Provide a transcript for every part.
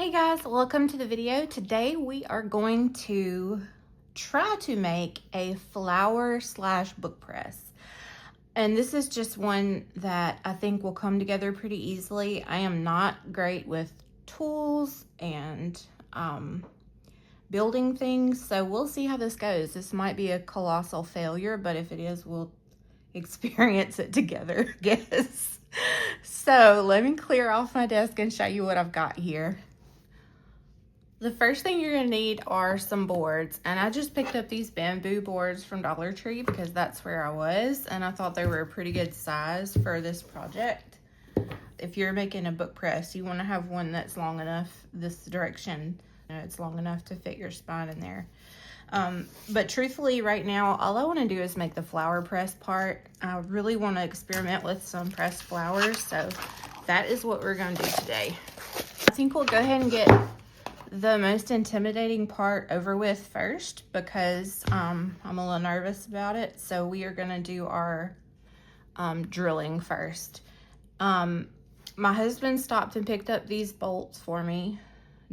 Hey guys, welcome to the video. Today we are going to try to make a flower slash book press. And this is just one that I think will come together pretty easily. I am not great with tools and building things, so we'll see how this goes. This might be a colossal failure, but if it is, we'll experience it together, I guess. So let me clear off my desk and show you what I've got here. The first thing you're gonna need are some boards, and I just picked up these bamboo boards from Dollar Tree because that's where I was, and I thought they were a pretty good size for this project. If you're making a book press, you want to have one that's long enough this direction. You know, it's long enough to fit your spine in there. But truthfully, right now, all I want to do is make the flower press part. I really want to experiment with some pressed flowers, so that is what we're going to do today. I think we'll go ahead and get the most intimidating part over with first because I'm a little nervous about it. So we are gonna do our drilling first. My husband stopped and picked up these bolts for me.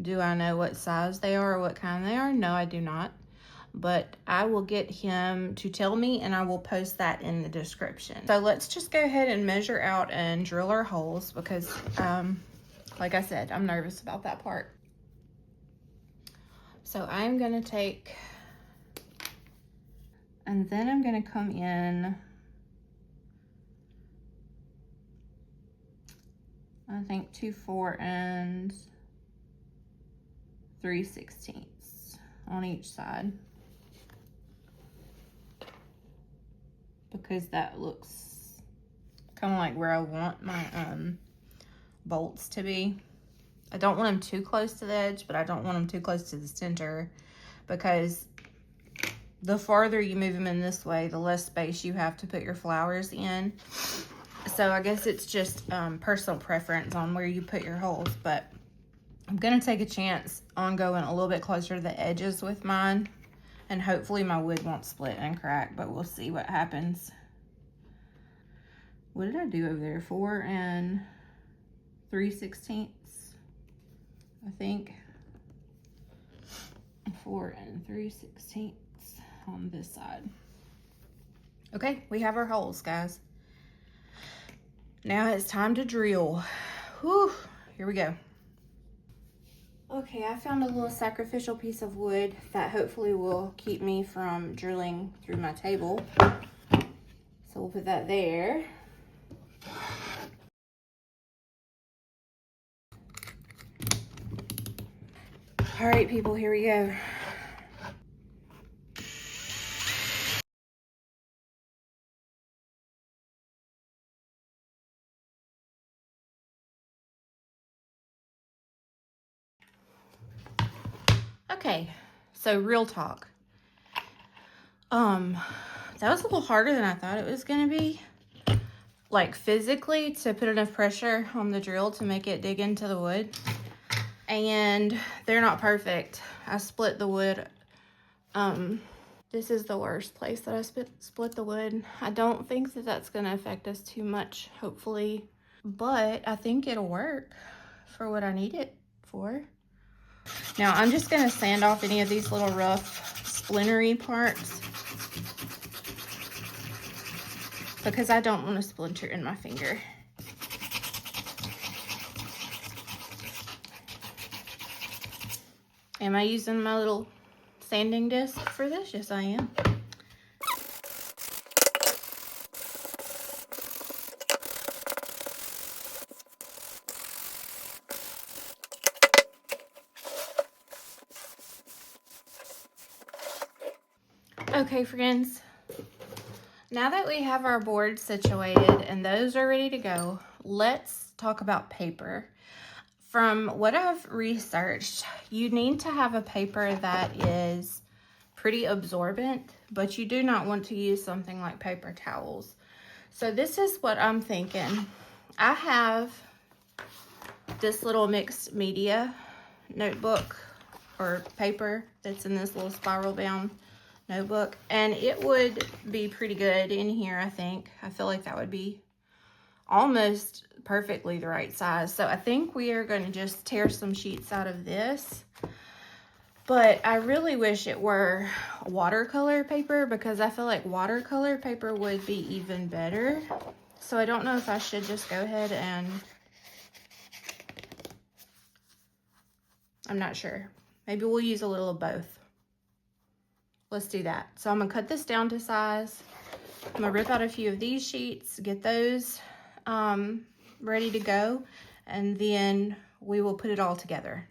Do I know what size they are or what kind they are? No, I do not. But I will get him to tell me and I will post that in the description. So let's just go ahead and measure out and drill our holes because like I said, I'm nervous about that part. So I'm gonna take, and then I'm gonna come in, I think 2 4 and 3/16 on each side. Because that looks kind of like where I want my bolts to be. I don't want them too close to the edge, but I don't want them too close to the center because the farther you move them in this way, the less space you have to put your flowers in. So I guess it's just personal preference on where you put your holes, but I'm gonna take a chance on going a little bit closer to the edges with mine, and hopefully my wood won't split and crack, but we'll see what happens. What did I do over there? 4 and 3/16. I think 4 and 3/16 on this side. Okay, we have our holes, guys. Now it's time to drill. Whew, here we go. Okay, I found a little sacrificial piece of wood that hopefully will keep me from drilling through my table. So we'll put that there. All right, people, here we go. Okay, so real talk. That was a little harder than I thought it was gonna be. Like physically, to put enough pressure on the drill to make it dig into the wood. And they're not perfect. I split the wood. This is the worst place that I split the wood. I don't think that that's gonna affect us too much, hopefully, but I think it'll work for what I need it for. Now I'm just gonna sand off any of these little rough splintery parts because I don't want to splinter in my finger. Am I using my little sanding disc for this? Yes, I am. Okay, friends. Now that we have our boards situated and those are ready to go, let's talk about paper. From what I've researched, you need to have a paper that is pretty absorbent, but you do not want to use something like paper towels. So this is what I'm thinking. I have this little mixed media notebook or paper that's in this little spiral bound notebook, and it would be pretty good in here. I think I feel like that would be almost perfectly the right size. So I think we are going to just tear some sheets out of this. But I really wish it were watercolor paper, because I feel like watercolor paper would be even better. So I don't know if I should just go ahead and, I'm not sure. Maybe we'll use a little of both. Let's do that. So I'm gonna cut this down to size. I'm gonna rip out a few of these sheets, get those ready to go, and then we will put it all together.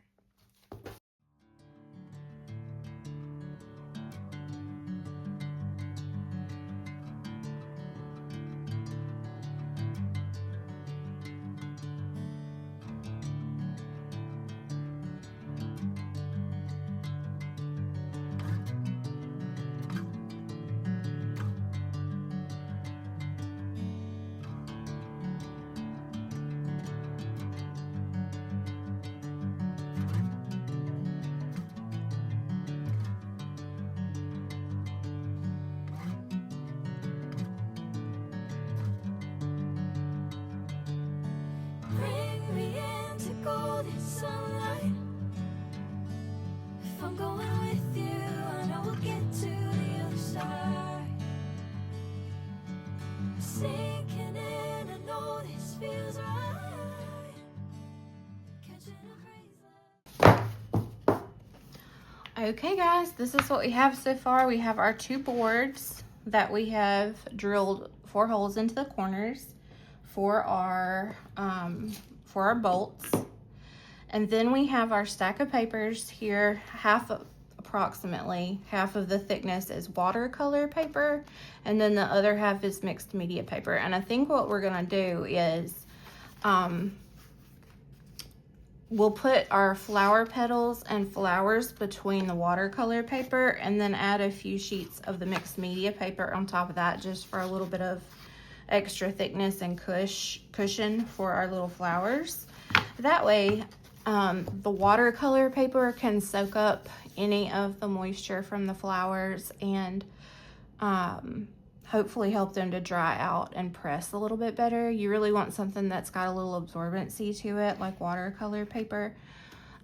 Bring me into golden sunlight. If I'm going with you, I know we'll get to the other side. Sinking in, I know this feels right. Catching a breeze. Okay guys, this is what we have so far. We have our 2 boards that we have drilled 4 holes into the corners for our bolts. And then we have our stack of papers here. Approximately half of the thickness is watercolor paper, and then the other half is mixed media paper. And I think what we're gonna do is we'll put our flower petals and flowers between the watercolor paper, and then add a few sheets of the mixed media paper on top of that, just for a little bit of extra thickness and cushion for our little flowers. That way the watercolor paper can soak up any of the moisture from the flowers, and hopefully help them to dry out and press a little bit better. You really want something that's got a little absorbency to it, like watercolor paper,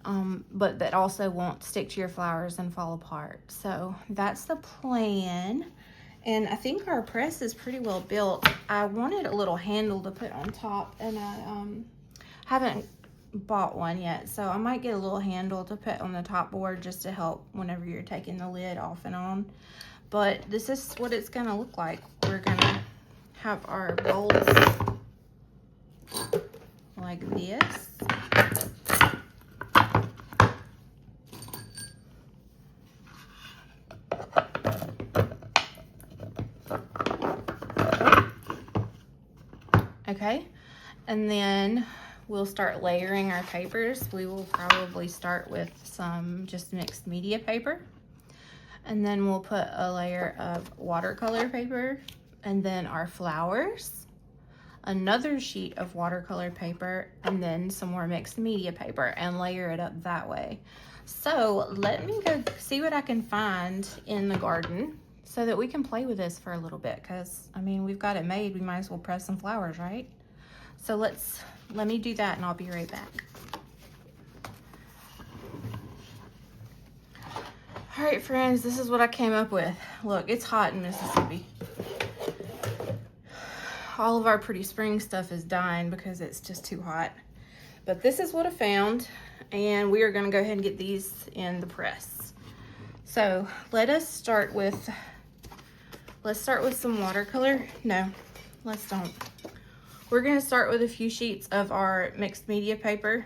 but that also won't stick to your flowers and fall apart. So that's the plan. And I think our press is pretty well built. I wanted a little handle to put on top, and I haven't bought one yet, so I might get a little handle to put on the top board just to help whenever you're taking the lid off and on. But this is what it's gonna look like. We're gonna have our bolts like this. Okay, and then we'll start layering our papers. We will probably start with some just mixed media paper, and then we'll put a layer of watercolor paper, and then our flowers, another sheet of watercolor paper, and then some more mixed media paper, and layer it up that way. So let me go see what I can find in the garden so that we can play with this for a little bit, because I mean, we've got it made, we might as well press some flowers, right? So let me do that, and I'll be right back. All right, friends, this is what I came up with. Look, it's hot in Mississippi. All of our pretty spring stuff is dying because it's just too hot. But this is what I found, and we are gonna go ahead and get these in the press. So let's start with some watercolor. No, let's don't. We're gonna start with a few sheets of our mixed media paper.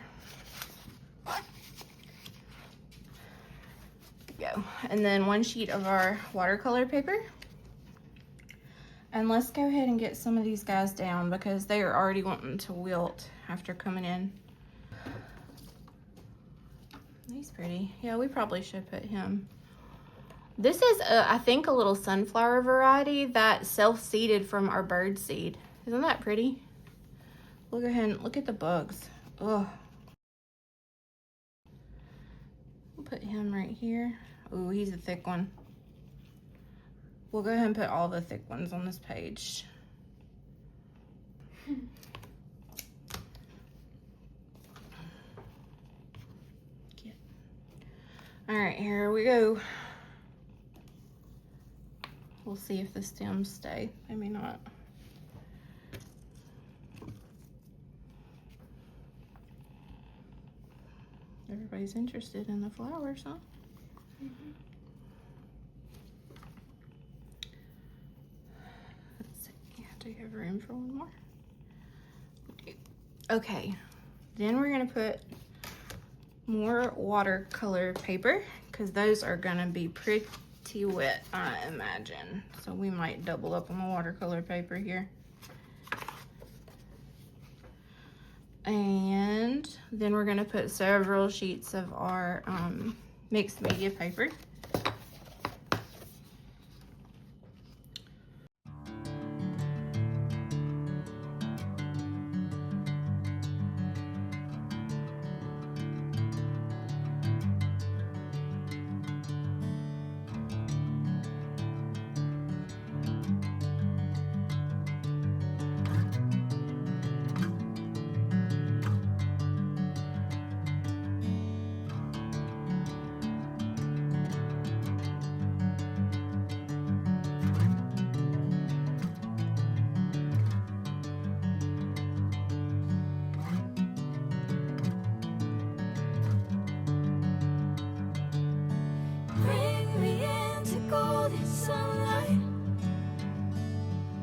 Go. And then 1 sheet of our watercolor paper. And let's go ahead and get some of these guys down because they are already wanting to wilt after coming in. He's pretty. Yeah, we probably should put him. This is, I think, a little sunflower variety that self-seeded from our bird seed. Isn't that pretty? Look at him. Look at the bugs. Ugh. We'll put him right here. Oh, he's a thick one. We'll go ahead and put all the thick ones on this page. All right, here we go. We'll see if the stems stay. Maybe not. Everybody's interested in the flowers, huh? Mm-hmm. Let's see. Do you have room for one more? We do. Okay. Then we're gonna put more watercolor paper because those are gonna be pretty wet, I imagine. So we might double up on the watercolor paper here. And then we're gonna put several sheets of our mixed media paper. Bring me into golden sunlight.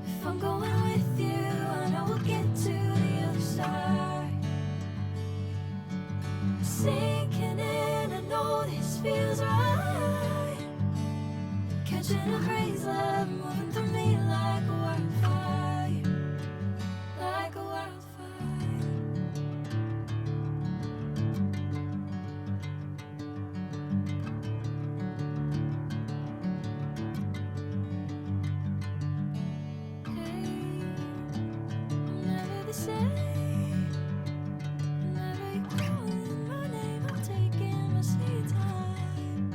If I'm going with you, I know we'll get to the other side. Sinking in, I know this feels right. Catching a breeze, love moving through me like a wildfire, like a wildfire. Never the same. Whenever you're calling my name, I'm taking my sweet time.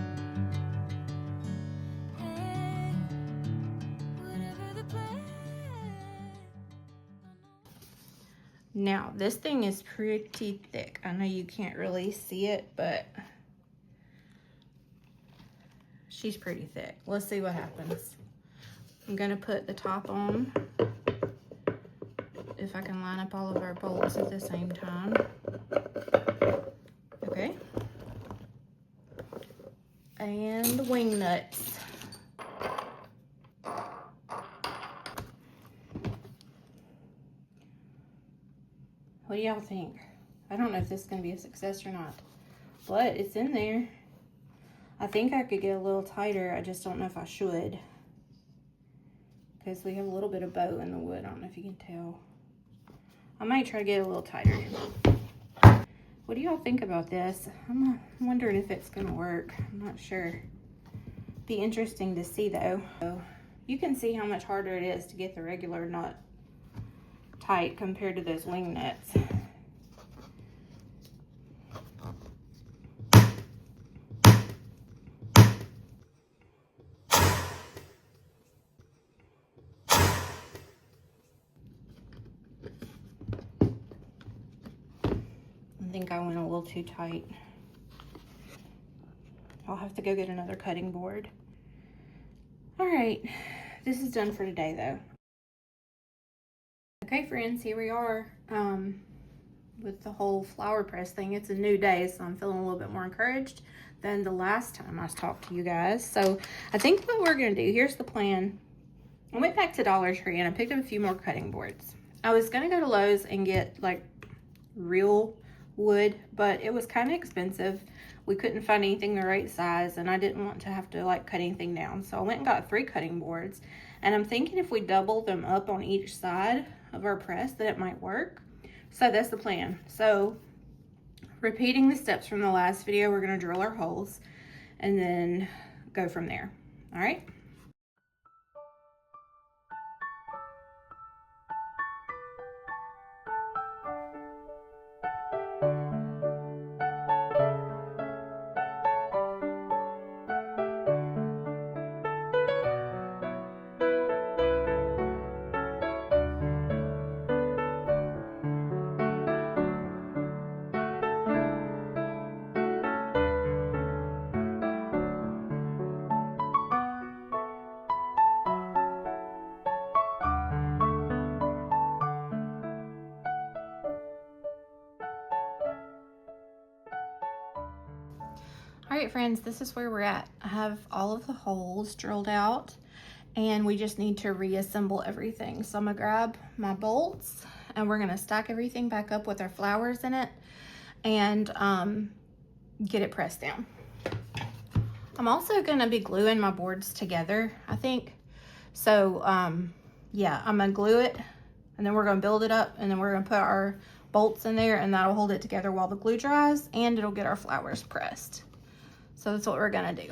Hey, whatever the plan. Now, this thing is pretty thick. I know you can't really see it, but she's pretty thick. Let's see what happens. I'm gonna put the top on. If I can line up all of our bolts at the same time. Okay. And the wing nuts. What do y'all think? I don't know if this is gonna be a success or not, but it's in there. I think I could get a little tighter. I just don't know if I should, because we have a little bit of bow in the wood. I don't know if you can tell. I might try to get a little tighter. What do y'all think about this? I'm wondering if it's gonna work. I'm not sure. Be interesting to see though. So you can see how much harder it is to get the regular nut tight compared to those wing nuts. I think I went a little too tight. I'll have to go get another cutting board. All right, this is done for today though. Okay friends, here we are with the whole flower press thing. It's a new day, so I'm feeling a little bit more encouraged than the last time I talked to you guys. So I think what we're gonna do, here's the plan. I went back to Dollar Tree and I picked up a few more cutting boards. I was gonna go to Lowe's and get like real wood, but it was kind of expensive. We couldn't find anything the right size, and I didn't want to have to like cut anything down. So I went and got 3 cutting boards, and I'm thinking if we double them up on each side of our press that it might work. So that's the plan. So repeating the steps from the last video, we're going to drill our holes and then go from there. All right. All right, friends, this is where we're at. I have all of the holes drilled out and we just need to reassemble everything. So I'm gonna grab my bolts and we're gonna stack everything back up with our flowers in it and get it pressed down. I'm also gonna be gluing my boards together, I think. So yeah, I'm gonna glue it and then we're gonna build it up and then we're gonna put our bolts in there and that'll hold it together while the glue dries and it'll get our flowers pressed. So that's what we're gonna do.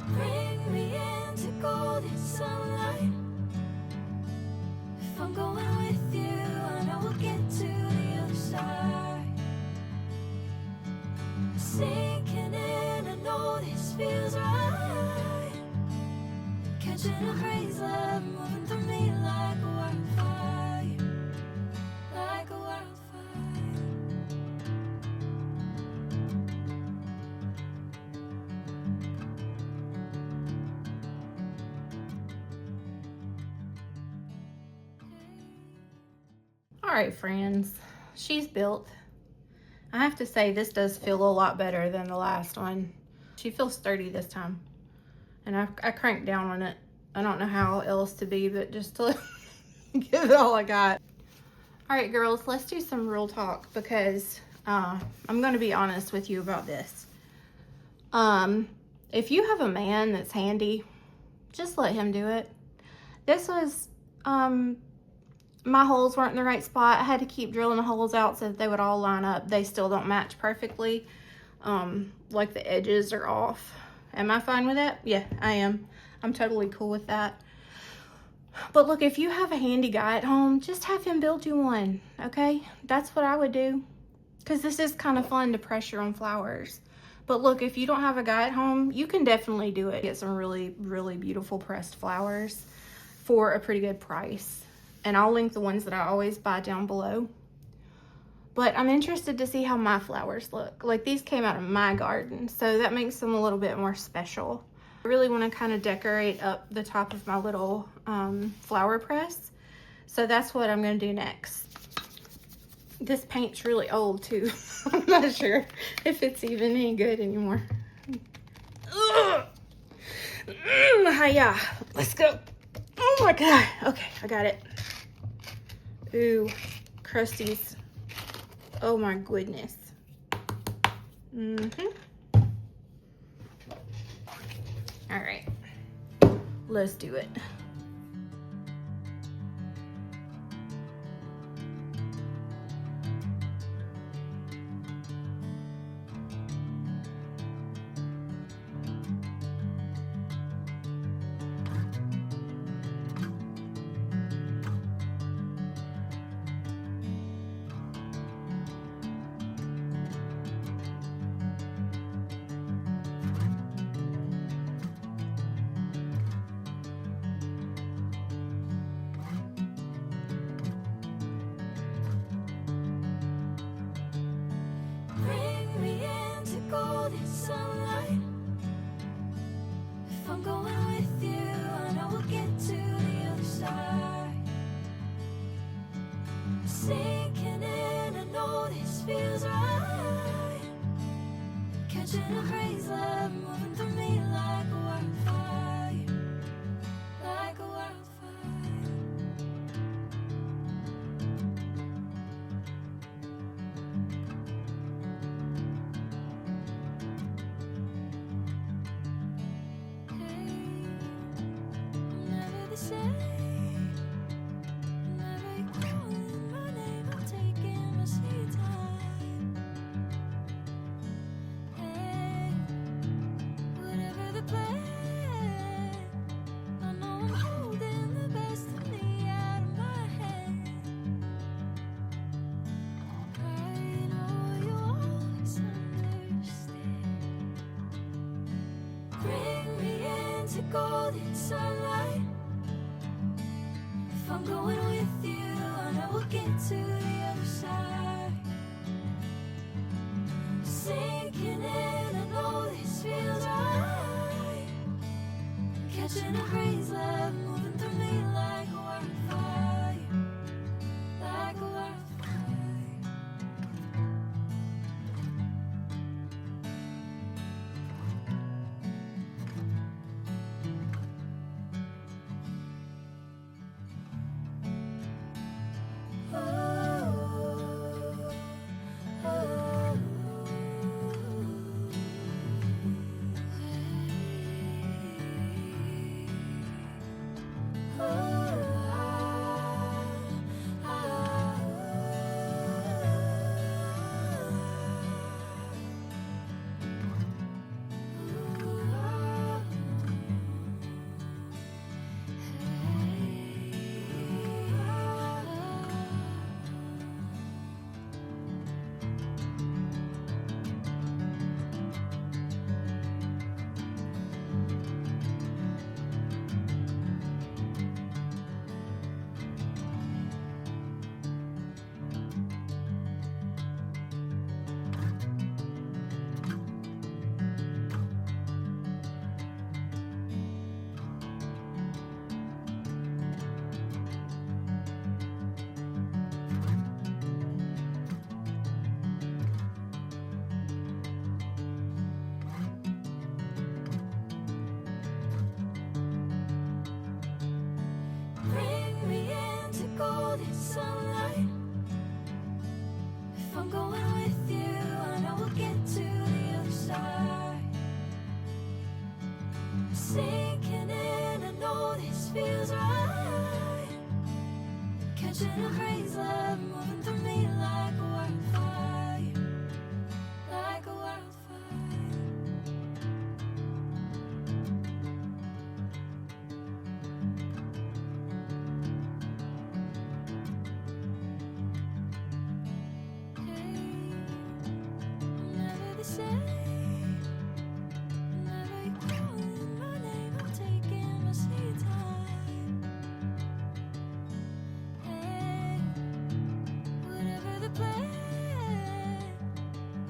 Bring me into golden sunlight. If I'm going with you, I know we'll get to the other side. Sinking in, I know this feels right. Catching a breeze, love moving through me like a wildfire, like a wildfire. All right, friends, she's built. I have to say this does feel a lot better than the last one. She feels sturdy this time. And I cranked down on it. I don't know how else to be, but just to give it all I got. All right, girls, let's do some real talk because I'm gonna be honest with you about this. If you have a man that's handy, just let him do it. This was, my holes weren't in the right spot. I had to keep drilling the holes out so that they would all line up. They still don't match perfectly. Like the edges are off. Am I fine with that? Yeah, I am. I'm totally cool with that. But look, if you have a handy guy at home, just have him build you one, okay? That's what I would do. Because this is kind of fun to pressure on flowers. But look, if you don't have a guy at home, you can definitely do it. Get some really, really beautiful pressed flowers for a pretty good price. And I'll link the ones that I always buy down below. But I'm interested to see how my flowers look. Like these came out of my garden, so that makes them a little bit more special. I really want to kind of decorate up the top of my little flower press. So that's what I'm going to do next. This paint's really old too. I'm not sure if it's even any good anymore. Hiya. Let's go. Oh my God. Okay, I got it. Ooh, crusties. Oh my goodness. All right, let's do it. Bring me into golden sunlight. If I'm going with you, I know we'll get to the other side. Sinking in, I know this feels right. Catching a breeze, love moving through me like a wildfire, like a wildfire. Never the same. Never you calling my name, I'm taking my sweet time. Hey, whatever the plan, I know golden sunlight. If I'm going with you, I know we'll get to the other side. Sinking in, I know this feels right. Catching a breeze, love moving through me like a wildfire, like a wildfire. Bring me into golden sunlight. If I'm going with you, I know we'll get to the other side. Sinking in, I know this feels right. Catching a breeze, love moving through me like a wildfire, like a wildfire. Never the same. Never you calling my name, I'm taking my sweet time. Hey, whatever the plan,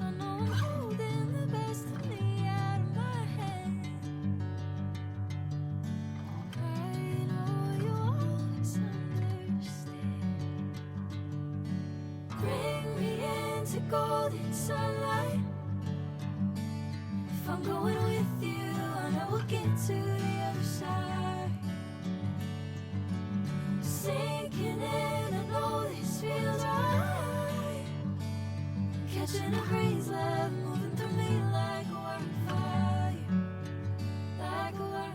I know I'm holding the best of me out of my hand. I know you always understand. Bring me into golden sunlight. If I'm going with you, I know we'll get to the other side. Sinking in, I know this feels right. Catching a breeze, love moving through me like a wildfire, like a wildfire.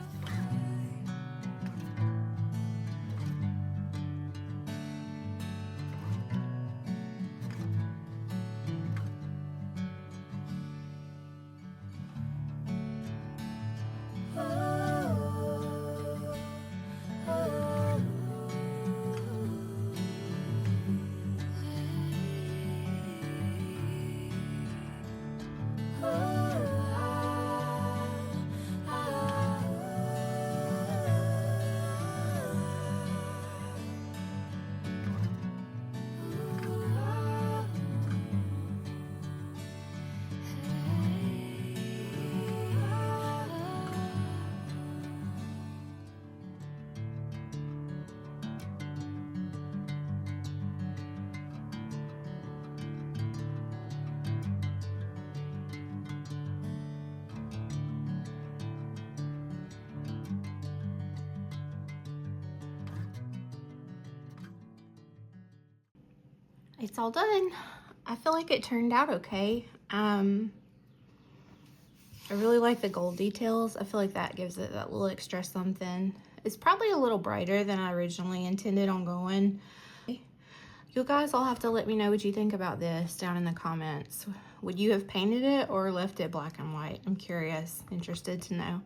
It's all done. I feel like it turned out okay. I really like the gold details. I feel like that gives it that little extra something. It's probably a little brighter than I originally intended on going. You guys all have to let me know what you think about this down in the comments. Would you have painted it or left it black and white? I'm curious, interested to know.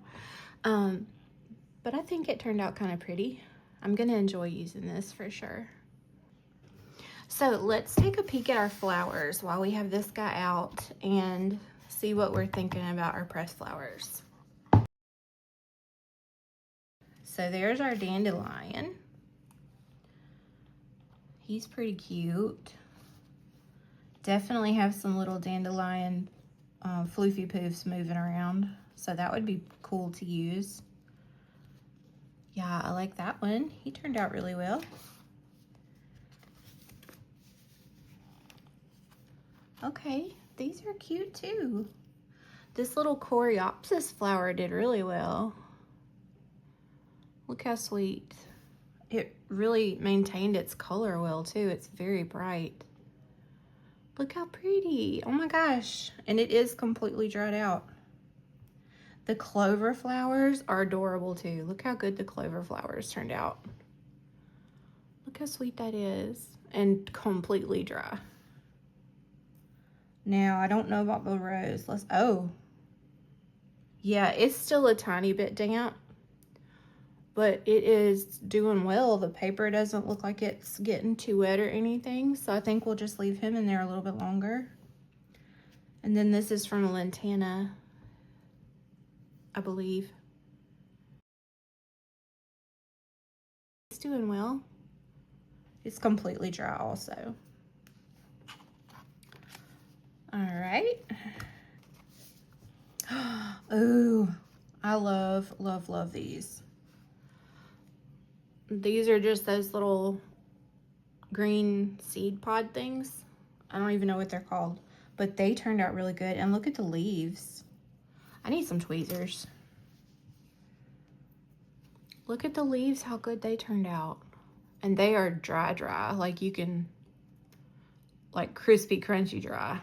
But I think it turned out kind of pretty. I'm gonna enjoy using this for sure. So let's take a peek at our flowers while we have this guy out and see what we're thinking about our pressed flowers. So there's our dandelion. He's pretty cute. Definitely have some little dandelion floofy poofs moving around. So that would be cool to use. Yeah, I like that one. He turned out really well. Okay, these are cute too. This little coreopsis flower did really well. Look how sweet. It really maintained its color well too. It's very bright. Look how pretty. Oh my gosh. And it is completely dried out. The clover flowers are adorable too. Look how good the clover flowers turned out. Look how sweet that is. And completely dry. Now, I don't know about the rose. Oh. Yeah, it's still a tiny bit damp. But it is doing well. The paper doesn't look like it's getting too wet or anything. So I think we'll just leave him in there a little bit longer. And then this is from a lantana, I believe. It's doing well. It's completely dry also. All right. Oh, I love, love, love these. These are just those little green seed pod things. I don't even know what they're called, but they turned out really good. And look at the leaves. I need some tweezers. Look at the leaves, how good they turned out. And they are dry, like you can, like crispy, crunchy dry.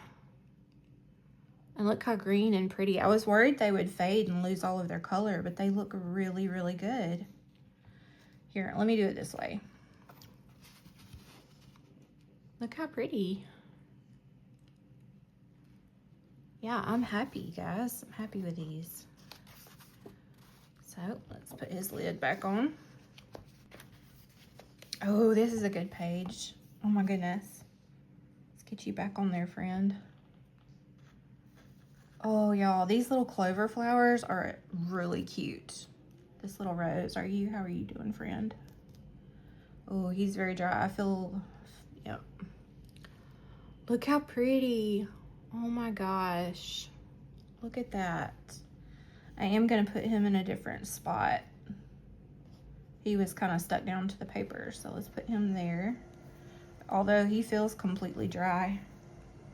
And look how green and pretty. I was worried they would fade and lose all of their color, but they look really, really good. Here, let me do it this way. Look how pretty. Yeah, I'm happy, guys. I'm happy with these. So let's put his lid back on. Oh, this is a good page. Oh my goodness. Let's get you back on there, friend. Oh, y'all, these little clover flowers are really cute. This little rose, how are you doing, friend? Oh, he's very dry. I feel, yep. Look how pretty. Oh my gosh. Look at that. I am gonna put him in a different spot. He was kind of stuck down to the paper, so let's put him there. Although he feels completely dry.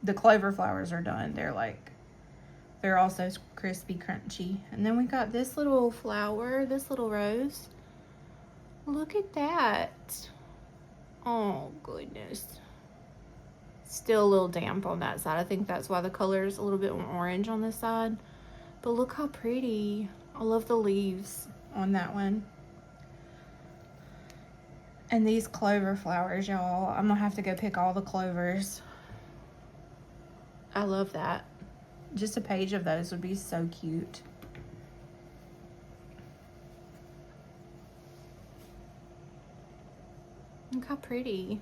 The clover flowers are done. They're also crispy, crunchy. And then we got this little flower, this little rose. Look at that. Oh, goodness. Still a little damp on that side. I think that's why the color is a little bit more orange on this side. But look how pretty. I love the leaves on that one. And these clover flowers, y'all. I'm gonna have to go pick all the clovers. I love that. Just a page of those would be so cute. Look how pretty.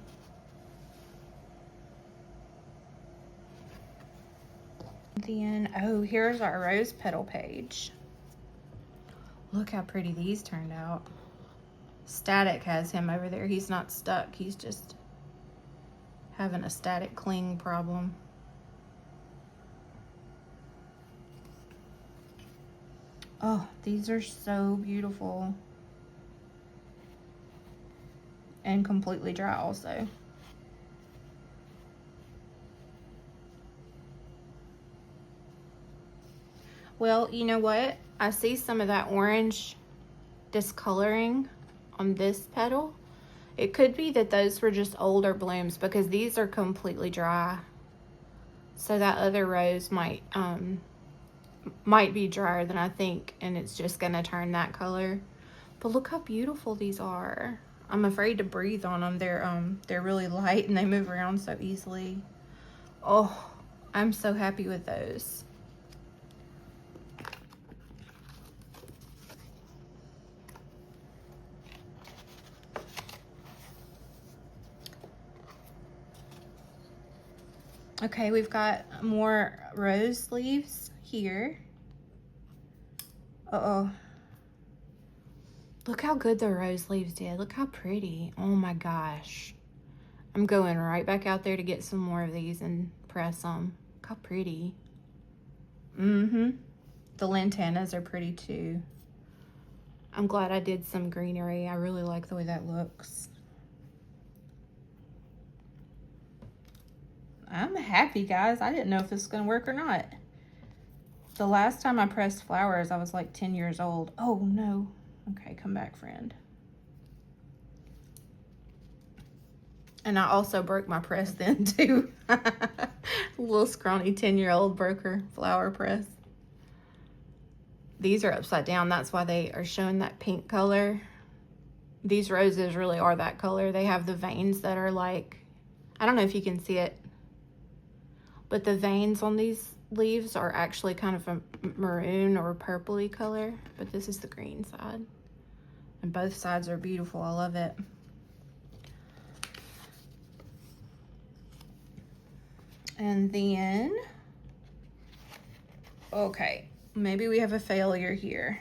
Then, oh, here's our rose petal page. Look how pretty these turned out. Static has him over there. He's not stuck. He's just having a static cling problem. Oh, these are so beautiful. And completely dry also. Well, you know what? I see some of that orange discoloring on this petal. It could be that those were just older blooms because these are completely dry. So that other rose might be drier than I think, and it's just gonna turn that color. But look how beautiful these are. I'm afraid to breathe on them. They're really light and they move around so easily. Oh, I'm so happy with those. Okay, we've got more rose leaves here. Uh-oh. Look how good the rose leaves did. Look how pretty. Oh my gosh. I'm going right back out there to get some more of these and press them. Look how pretty. Mm-hmm. The lantanas are pretty too. I'm glad I did some greenery. I really like the way that looks. I'm happy, guys. I didn't know if this was gonna work or not. The last time I pressed flowers, I was like 10 years old. Oh no. Okay, come back, friend. And I also broke my press then too. Little scrawny 10-year-old broke her flower press. These are upside down. That's why they are showing that pink color. These roses really are that color. They have the veins that are like, I don't know if you can see it, but the veins on these leaves are actually kind of a maroon or purpley color, but this is the green side. And both sides are beautiful. I love it. And then, okay, maybe we have a failure here.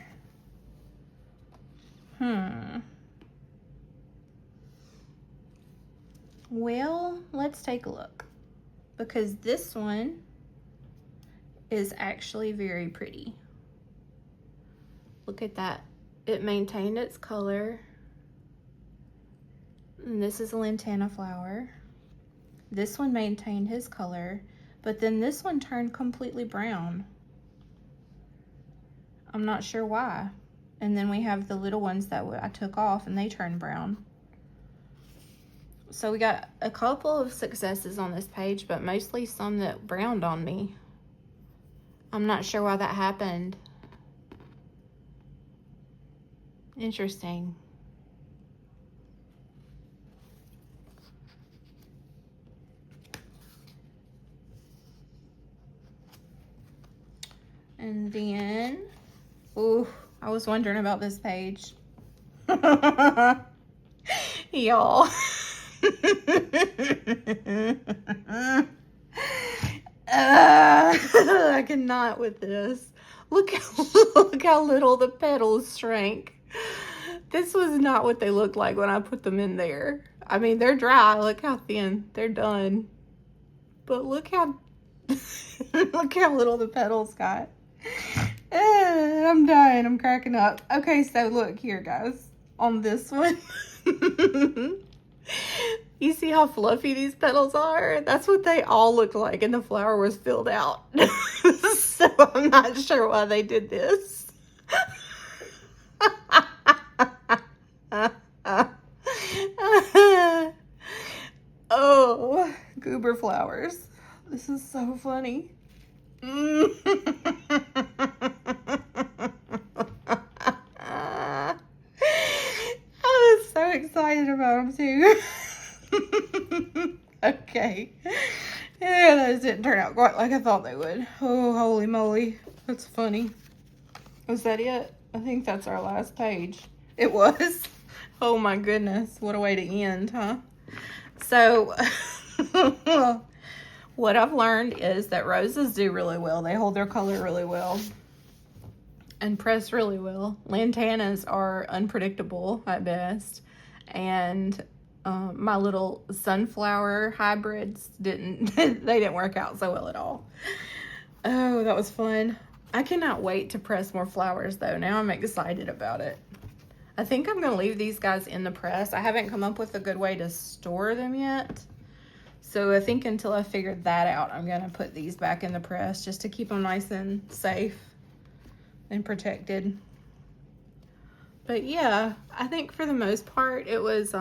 Well, let's take a look, because this one is actually very pretty. Look at that. It maintained its color. And this is a lantana flower. This one maintained his color, but then this one turned completely brown. I'm not sure why. And then we have the little ones that I took off and they turned brown. So we got a couple of successes on this page, but mostly some that browned on me. I'm not sure why that happened. Interesting. And then, ooh, I was wondering about this page. Y'all. I cannot with this. Look how little the petals shrank. This was not what they looked like when I put them in there. I mean, they're dry. Look how thin. They're done. But look how look how little the petals got. I'm dying. I'm cracking up. Okay, so look here, guys. On this one. You see how fluffy these petals are? That's what they all look like, and the flower was filled out. So I'm not sure why they did this. Oh, goober flowers. This is so funny. I was so excited about them too. Okay. Yeah, those didn't turn out quite like I thought they would. Oh, holy moly. That's funny. Was that it? I think that's our last page. It was. Oh my goodness. What a way to end, huh? So, what I've learned is that roses do really well. They hold their color really well and press really well. Lantanas are unpredictable at best. And my little sunflower hybrids they didn't work out so well at all. Oh, that was fun. I cannot wait to press more flowers though. Now I'm excited about it. I think I'm gonna leave these guys in the press. I haven't come up with a good way to store them yet. So I think until I figured that out, I'm gonna put these back in the press just to keep them nice and safe and protected. But yeah, I think for the most part, it was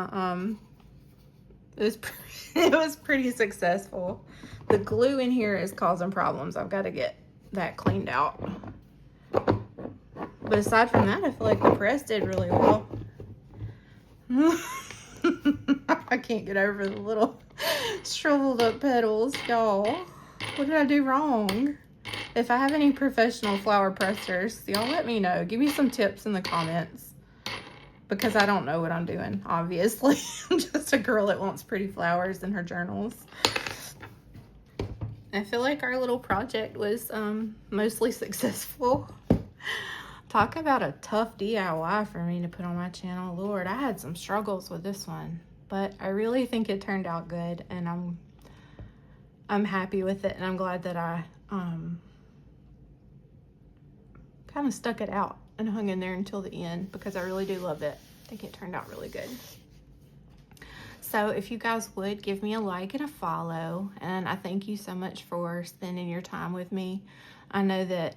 pretty successful. The glue in here is causing problems. I've got to get that cleaned out. But aside from that, I feel like the press did really well. I can't get over the little shriveled up petals, y'all. What did I do wrong? If I have any professional flower pressers, y'all let me know. Give me some tips in the comments. Because I don't know what I'm doing, obviously. I'm just a girl that wants pretty flowers in her journals. I feel like our little project was mostly successful. Talk about a tough DIY for me to put on my channel. Lord, I had some struggles with this one, but I really think it turned out good, and I'm happy with it, and I'm glad that I kind of stuck it out and hung in there until the end, because I really do love it. I think it turned out really good. So if you guys would give me a like and a follow, and I thank you so much for spending your time with me. I know that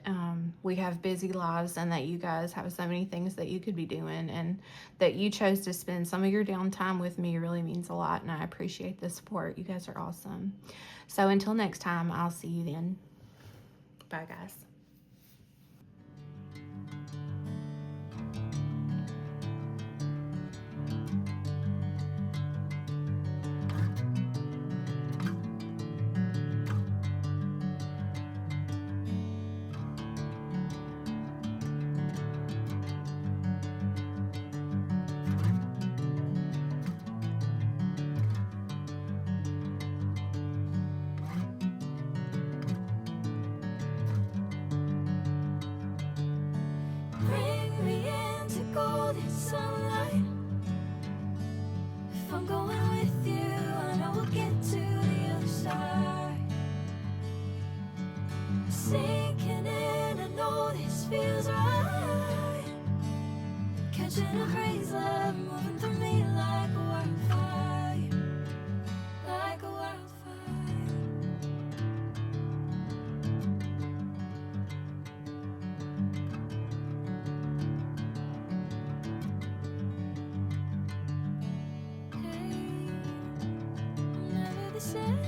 we have busy lives, and that you guys have so many things that you could be doing, and that you chose to spend some of your downtime with me really means a lot, and I appreciate the support. You guys are awesome. So until next time, I'll see you then. Bye, guys. Bring me into golden sunlight. If I'm going with you, I know we'll get to the other side. Sinking in, I know this feels right. Catching a crazy love moving through me like a wildfire, like a wildfire. Never the same.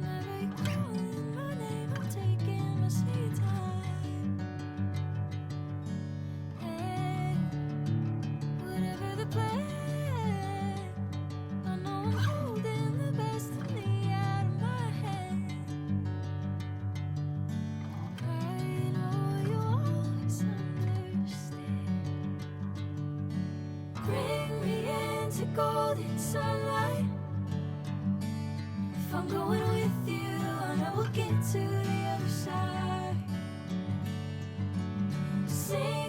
Never you calling my name, I'm taking my sweet time. Hey, whatever the plan, I know I'm holding the best of me out of my hand. I know you always understand. Bring me into golden sunlight. If I'm going with you, I know we'll get to the other side. Sing